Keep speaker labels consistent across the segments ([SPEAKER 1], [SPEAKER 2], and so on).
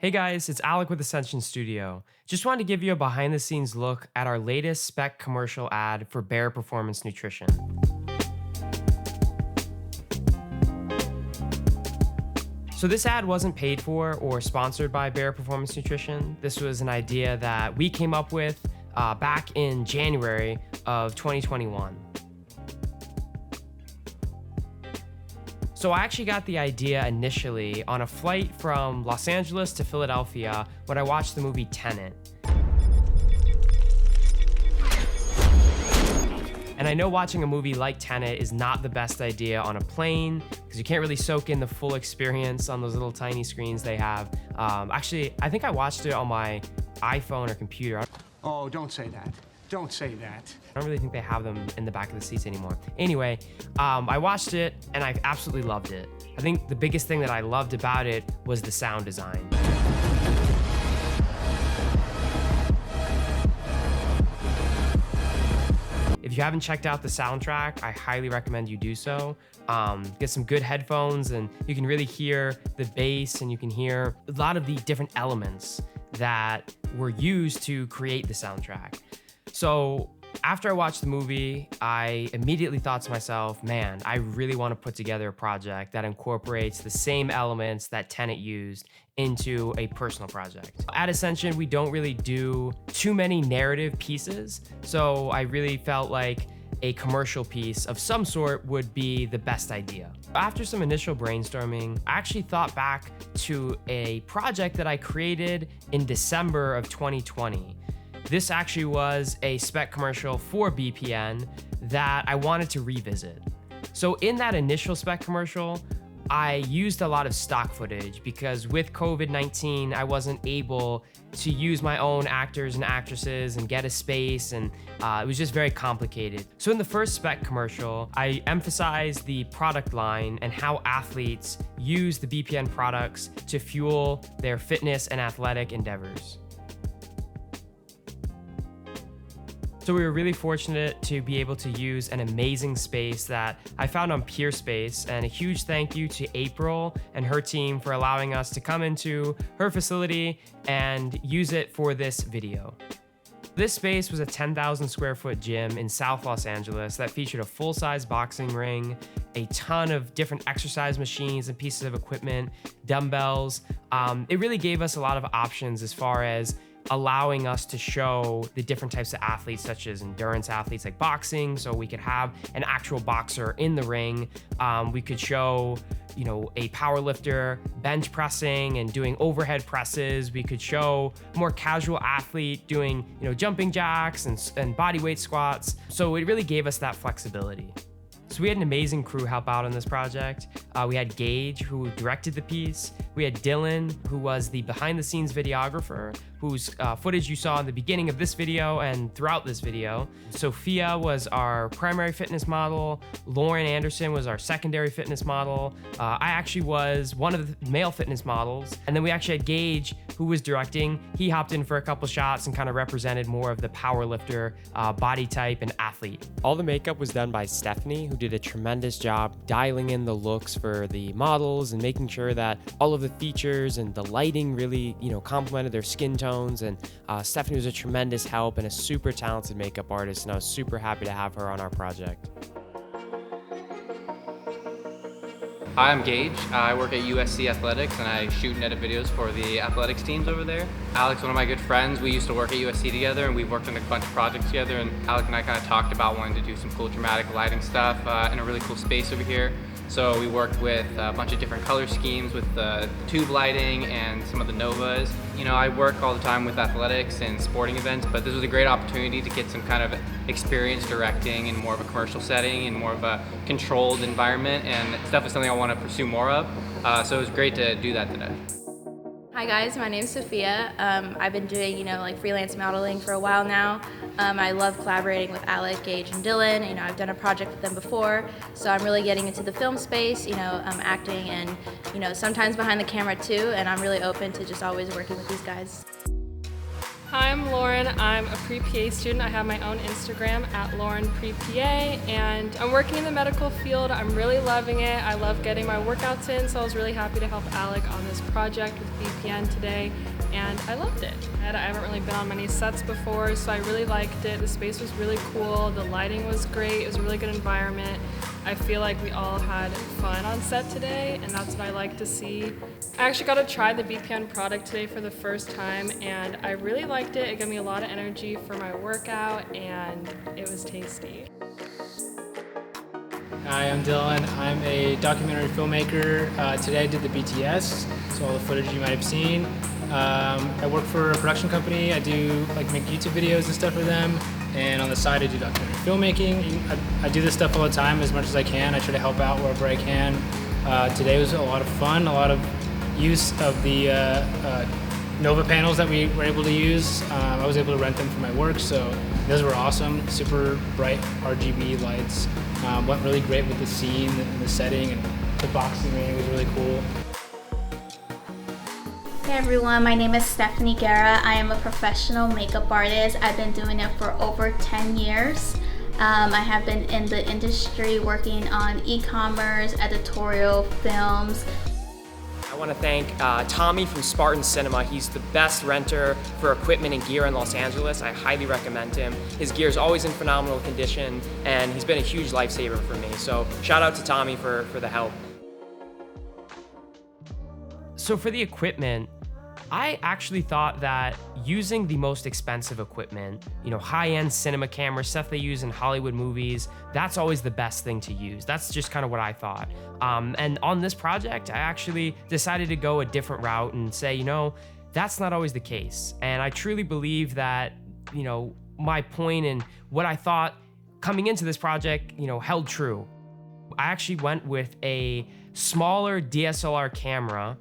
[SPEAKER 1] Hey guys, it's Alec with Ascension Studio. Just wanted to give you a behind the scenes look at our latest spec commercial ad for Bear Performance Nutrition. So this ad wasn't paid for or sponsored by Bear Performance Nutrition. This was an idea that we came up with back in January of 2021. So I actually got the idea initially on a flight from Los Angeles to Philadelphia when I watched the movie Tenet. And I know watching a movie like Tenet is not the best idea on a plane because you can't really soak in the full experience on those little tiny screens they have. Actually, I think I watched it on my iPhone or computer.
[SPEAKER 2] Oh, don't say that. Don't say that.
[SPEAKER 1] I don't really think they have them in the back of the seats anymore. Anyway, I watched it and I absolutely loved it. I think the biggest thing that I loved about it was the sound design. If you haven't checked out the soundtrack, I highly recommend you do so. Get some good headphones and you can really hear the bass and you can hear a lot of the different elements that were used to create the soundtrack. So after I watched the movie, I immediately thought to myself, man, I really want to put together a project that incorporates the same elements that Tenet used into a personal project. At Ascension, we don't really do too many narrative pieces, so I really felt like a commercial piece of some sort would be the best idea. After some initial brainstorming, I actually thought back to a project that I created in December of 2020. This actually was a spec commercial for BPN that I wanted to revisit. So in that initial spec commercial, I used a lot of stock footage because with COVID-19, I wasn't able to use my own actors and actresses and get a space, and it was just very complicated. So in the first spec commercial, I emphasized the product line and how athletes use the BPN products to fuel their fitness and athletic endeavors. So we were really fortunate to be able to use an amazing space that I found on Peerspace, and a huge thank you to April and her team for allowing us to come into her facility and use it for this video. This space was a 10,000 square foot gym in South Los Angeles that featured a full-size boxing ring, a ton of different exercise machines and pieces of equipment, dumbbells. It really gave us a lot of options as far as allowing us to show the different types of athletes, such as endurance athletes like boxing, so we could have an actual boxer in the ring. We could show, a power lifter bench pressing and doing overhead presses. We could show a more casual athlete doing, jumping jacks and body weight squats. So it really gave us that flexibility. So we had an amazing crew help out on this project. We had Gage, who directed the piece. We had Dylan, who was the behind the scenes videographer, whose footage you saw in the beginning of this video and throughout this video. Sophia was our primary fitness model. Lauren Anderson was our secondary fitness model. I actually was one of the male fitness models. And then we actually had Gage, who was directing. He hopped in for a couple shots and kind of represented more of the power lifter, body type, and athlete. All the makeup was done by Stefanie, who did a tremendous job dialing in the looks for the models and making sure that all of the features and the lighting really, complemented their skin tones. And Stefanie was a tremendous help and a super talented makeup artist, and I was super happy to have her on our project.
[SPEAKER 3] Hi, I'm Gage. I work at USC Athletics and I shoot and edit videos for the athletics teams over there. Alec's one of my good friends. We used to work at USC together and we've worked on a bunch of projects together, and Alec and I kind of talked about wanting to do some cool dramatic lighting stuff in a really cool space over here. So we worked with a bunch of different color schemes with the tube lighting and some of the Novas. I work all the time with athletics and sporting events, but this was a great opportunity to get some kind of experience directing in more of a commercial setting and more of a controlled environment, and it's definitely something I want to pursue more of. So it was great to do that today.
[SPEAKER 4] Hi guys, my name is Sophia. I've been doing, freelance modeling for a while now. I love collaborating with Alec, Gage, and Dylan. I've done a project with them before, so I'm really getting into the film space, acting and, sometimes behind the camera too, and I'm really open to just always working with these guys.
[SPEAKER 5] Hi, I'm Lauren. I'm a pre-PA student. I have my own Instagram at Lauren Pre-PA, and I'm working in the medical field. I'm really loving it. I love getting my workouts in, so I was really happy to help Alec on this project with BPN today, and I loved it. I haven't really been on many sets before, so I really liked it. The space was really cool. The lighting was great. It was a really good environment. I feel like we all had fun on set today, and that's what I like to see. I actually got to try the BPN product today for the first time, and I really liked it. It gave me a lot of energy for my workout, and it was tasty.
[SPEAKER 6] Hi, I'm Dylan. I'm a documentary filmmaker. Today I did the BTS, so all the footage you might have seen. I work for a production company. I do make YouTube videos and stuff for them, and on the side I do documentary filmmaking. I do this stuff all the time as much as I can. I try to help out wherever I can. Today was a lot of fun, a lot of use of the Nova panels that we were able to use. I was able to rent them for my work, so those were awesome. Super bright RGB lights. Went really great with the scene and the setting, and the boxing ring was really cool.
[SPEAKER 7] Hey everyone, my name is Stefanie Guerra. I am a professional makeup artist. I've been doing it for over 10 years. I have been in the industry working on e-commerce, editorial, films.
[SPEAKER 1] I want to thank Tommy from Spartan Cinema. He's the best renter for equipment and gear in Los Angeles. I highly recommend him. His gear is always in phenomenal condition, and he's been a huge lifesaver for me. So shout out to Tommy for the help. So for the equipment, I actually thought that using the most expensive equipment, high-end cinema cameras, stuff they use in Hollywood movies, that's always the best thing to use. That's just kind of what I thought. And on this project, I actually decided to go a different route and say, that's not always the case. And I truly believe that, my point and what I thought coming into this project, held true. I actually went with a smaller DSLR camera,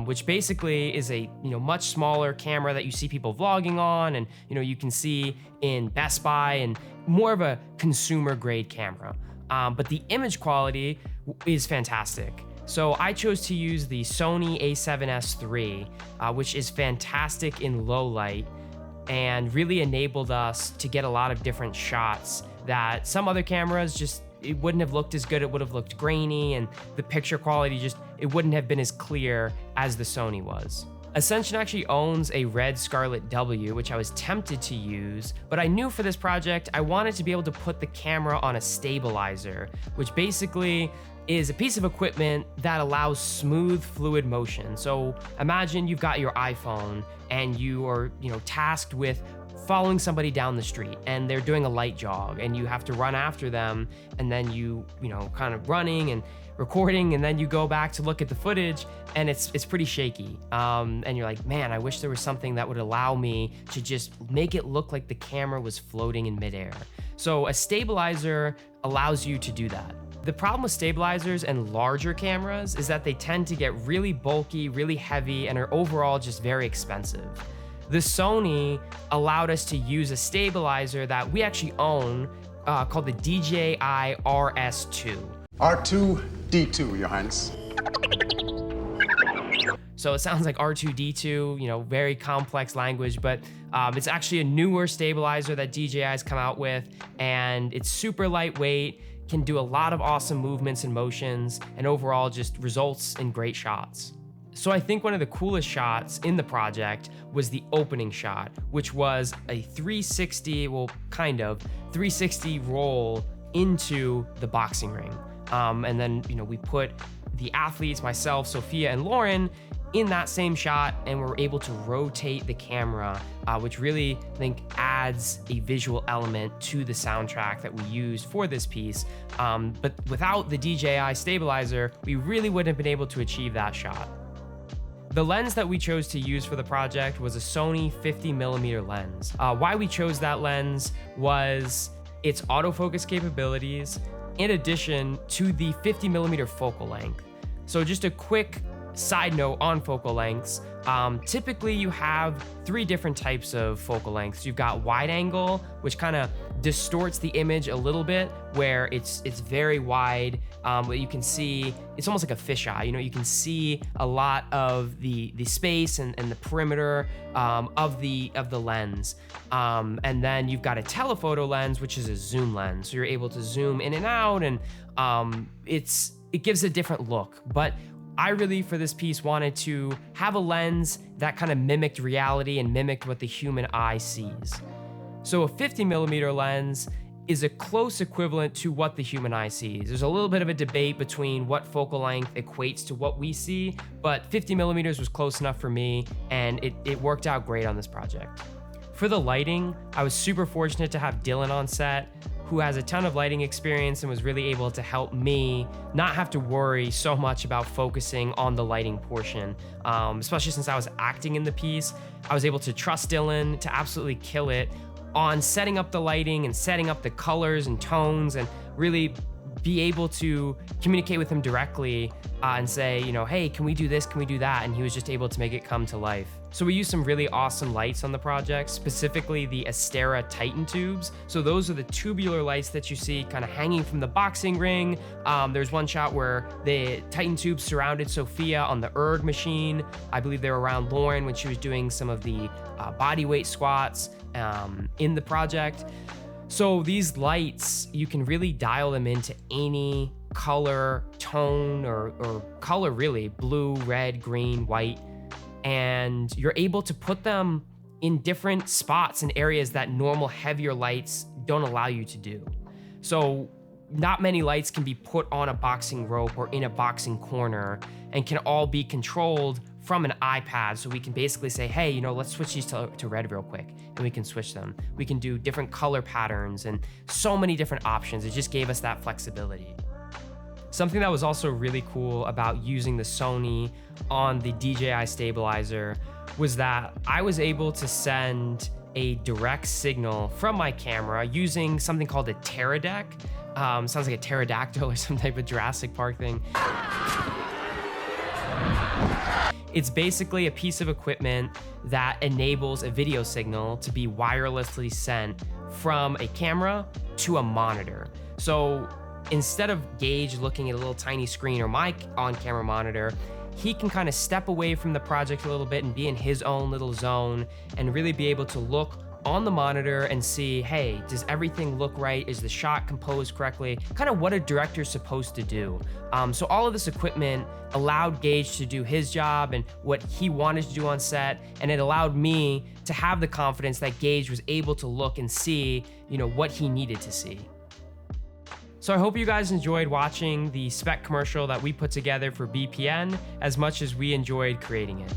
[SPEAKER 1] which basically is a much smaller camera that you see people vlogging on, and you can see in Best Buy, and more of a consumer grade camera. But the image quality is fantastic. So I chose to use the Sony a7S III, which is fantastic in low light and really enabled us to get a lot of different shots that some other cameras it wouldn't have looked as good. It would have looked grainy, and the picture quality it wouldn't have been as clear as the Sony was. Ascension actually owns a red Scarlett W, which I was tempted to use, but I knew for this project, I wanted to be able to put the camera on a stabilizer, which basically is a piece of equipment that allows smooth fluid motion. So imagine you've got your iPhone and you are, tasked with following somebody down the street, and they're doing a light jog, and you have to run after them, and then you kind of running and recording, and then you go back to look at the footage, and it's pretty shaky. And you're like, man, I wish there was something that would allow me to just make it look like the camera was floating in midair. So a stabilizer allows you to do that. The problem with stabilizers and larger cameras is that they tend to get really bulky, really heavy, and are overall just very expensive. The Sony allowed us to use a stabilizer that we actually own called the DJI RS2.
[SPEAKER 8] R2-D2, Your Highness.
[SPEAKER 1] So it sounds like R2-D2, very complex language, but it's actually a newer stabilizer that DJI has come out with, and it's super lightweight, can do a lot of awesome movements and motions, and overall just results in great shots. So I think one of the coolest shots in the project was the opening shot, which was a 360 roll into the boxing ring. And then, we put the athletes, myself, Sophia, and Lauren in that same shot, and we're able to rotate the camera, which really, I think, adds a visual element to the soundtrack that we used for this piece. But without the DJI stabilizer, we really wouldn't have been able to achieve that shot. The lens that we chose to use for the project was a Sony 50mm lens. Why we chose that lens was its autofocus capabilities, in addition to the 50mm focal length. So just a quick side note on focal lengths, typically you have 3 different types of focal lengths. You've got wide angle, which kind of distorts the image a little bit, where it's very wide, but you can see, it's almost like a fisheye. You know, you can see a lot of the space and the perimeter of the lens. And then you've got a telephoto lens, which is a zoom lens. So you're able to zoom in and out, and it gives a different look. But I really, for this piece, wanted to have a lens that kind of mimicked reality and mimicked what the human eye sees. So a 50mm lens is a close equivalent to what the human eye sees. There's a little bit of a debate between what focal length equates to what we see, but 50mm was close enough for me, and it worked out great on this project. For the lighting, I was super fortunate to have Dylan on set, who has a ton of lighting experience and was really able to help me not have to worry so much about focusing on the lighting portion. Especially since I was acting in the piece, I was able to trust Dylan to absolutely kill it on setting up the lighting and setting up the colors and tones, and really be able to communicate with him directly and say, you know, hey, can we do this? Can we do that? And he was just able to make it come to life. So we used some really awesome lights on the project, specifically the Astera Titan tubes. So those are the tubular lights that you see kind of hanging from the boxing ring. There's one shot where the Titan tubes surrounded Sophia on the erg machine. I believe they were around Lauren when she was doing some of the body weight squats in the project. So these lights, you can really dial them into any color, tone, or color really, blue, red, green, white, and you're able to put them in different spots and areas that normal heavier lights don't allow you to do. So not many lights can be put on a boxing rope or in a boxing corner and can all be controlled from an iPad. So we can basically say, hey, you know, let's switch these to red real quick, and we can switch them. We can do different color patterns and so many different options. It just gave us that flexibility. Something that was also really cool about using the Sony on the DJI stabilizer was that I was able to send a direct signal from my camera using something called a pterodec. Sounds like a pterodactyl or some type of Jurassic Park thing. It's basically a piece of equipment that enables a video signal to be wirelessly sent from a camera to a monitor. So instead of Gage looking at a little tiny screen or my on-camera monitor, he can kind of step away from the project a little bit and be in his own little zone and really be able to look on the monitor and see, hey, does everything look right? Is the shot composed correctly? Kind of what a director's supposed to do. So all of this equipment allowed Gage to do his job and what he wanted to do on set, and it allowed me to have the confidence that Gage was able to look and see, you know, what he needed to see. So I hope you guys enjoyed watching the spec commercial that we put together for BPN as much as we enjoyed creating it.